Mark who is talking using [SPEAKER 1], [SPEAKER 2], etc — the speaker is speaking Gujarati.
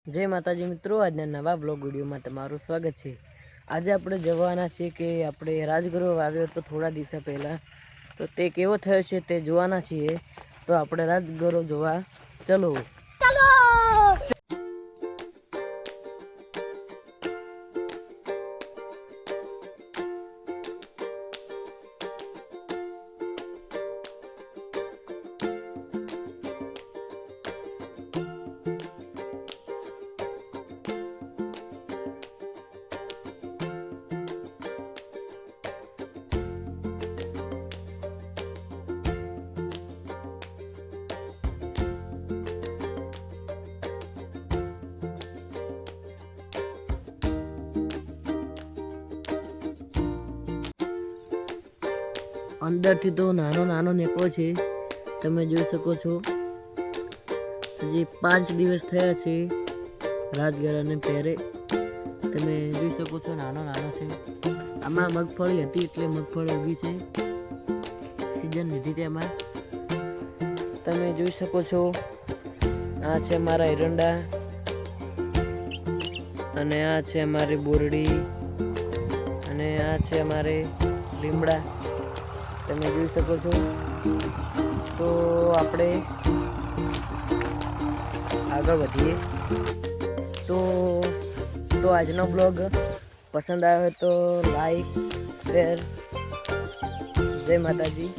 [SPEAKER 1] જય માતાજી મિત્રો, આજના નવા બ્લોગ વિડીયોમાં તમારું સ્વાગત છે। આજે આપણે જવાના છીએ કે આપણે રાજગરો આવ્યો તો થોડા દિવસ પહેલાં, તો તે કેવો થયો છે તે જોવાના છીએ। તો આપણે રાજગરો જોવા ચલો। अंदरथी तो नानो नानो नीकळो छे, तमे जोई शको छो। हजी 5 दिवस थया छे राजगराने पेरे, तमे जोई शको छो नानो नानो छे। आमां मगफળી हती એટલે મગફળી ઉગી છે, सीजन લીધી તેમાં તમે જોઈ શકો છો। આ છે મારા એરંડા અને આ છે અમારી બોરડી અને આ છે અમારે લીમડા, તમે જોઈ શકો છો। તો આપણે આગળ વધીએ। તો આજનો બ્લોગ પસંદ આવ્યો તો લાઈક શેર, જય માતાજી।